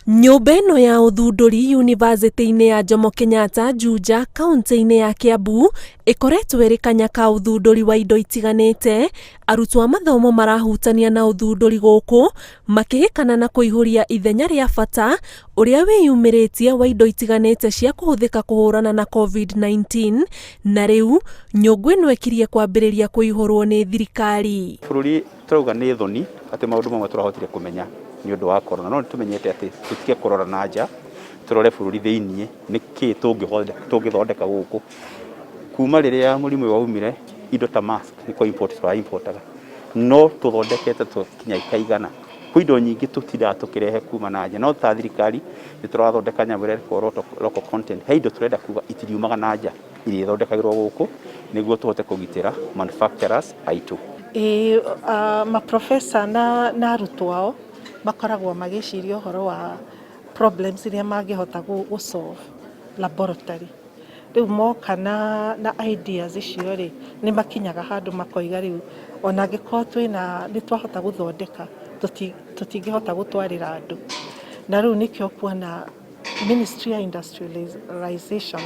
Nyũmba ĩno ya Uthunduri University-inĩ ya Jomo Kenyatta Juja kaunti-inĩ ya Kiambu ĩkoretwo ĩrĩ kanya ka ũthundũri wa indo itiganĩte. Arutwo a mathomo marahutania na ũthundũri gũkũ makĩhĩkana na kũihũria ithenya rĩa bata ũrĩa wĩyumĩrĩtie wa indo itiganĩte cia kũhũthĩka kũhũrana na COVID-19, na rĩu nyũngũ ĩno ĩkirie kwambĩrĩria kũihũrwo nĩ thirikari. Bũrũri turauga nĩ thoni atĩ maũndũ mamwe tũrahotire kũmenya nĩ ũndũ wa corona, no nĩtũmenyete atĩ tũtige kũrora na nja, tũrore bũrũri thĩinĩ nĩkĩ tũngĩthondeka gũkũ. Kuma rĩrĩa mũrimũ waumire, indo ta mask nĩ import tũraimportaga, no tũthondekete tũkinya ikaigana. Kwĩ indo nyingĩ tũtindaga tũkĩrehe kuma na nja, no ta thirikari nĩ tũrathondeka nyamũ ĩrĩa local content. He indo tũrenda kuga itiriumaga na nja, iria ithondekagĩrwo gũkũ nĩguo tũhote kũgitĩra manufacturers aitũ. Maprofesa na arutwo ao makoragwo magĩciria ũhoro wa problems iria mangĩhota gũ-solve laboratory. Rĩu moka na ideas icio rĩ, nĩ makinyaga handũ makoiga rĩu ona angĩkorwo nĩ twahota gũthondeka tũtingĩhota gũtwarĩra andũ. Na rĩu nĩkĩo kuona Ministry ya Industrialization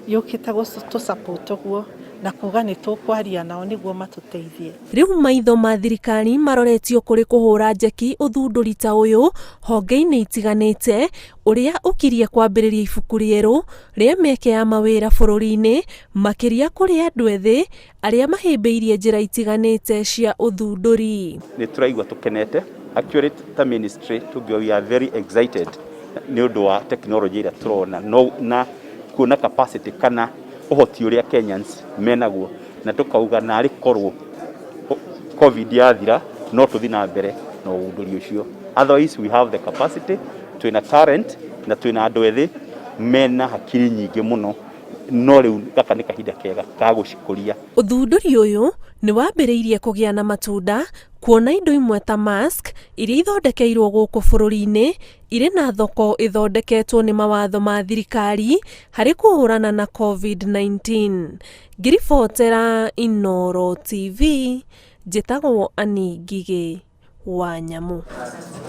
yũkĩte gũtũ-support ũguo na kuga nĩ tũkwaria nao nĩguo matũteithie. Rĩu maitho ma thirikari maroretio kũrĩ kũhũra njeki ũthundũri ta ũyũ honge-inĩ itiganĩte, ũrĩa ũkirie kwambĩrĩria ibuku rĩerũ rĩa mĩeke ya mawĩra bũrũri-inĩ, makĩria kũrĩ andũ ethĩ arĩa mahĩmbĩirie njĩra itiganĩte cia ũthundũri. Nĩ tũraigua tũkenete, actually ta ministry we are very excited nĩ ũndũ wa technology ĩrĩa tũrona na kuona capacity kana ũhoti ũrĩa Kenyans menaguo, na tũkauga narĩ korwo COVID yathira no tũthiĩ na mbere na ũthundũri ũcio. Otherwise we have the capacity, twĩna talent na twĩna andũ ethĩ mena hakiri nyingĩ mũno, no rĩu gaka nĩ kahinda kega ka gũcikũria. Ũthundũri ũyũ nĩ wambĩrĩirie kũgĩa na matunda, kuona indo imwe ta mask iria ithondekeirwo gũkũ bũrũri-inĩ irĩ na thoko ithondeketwo nĩ mawatho ma thirikari harĩ kũhũrana na COVID-19. Ngiribotera Inooro TV, njĩtagwo Ani Ngigĩ wa Nyamũ.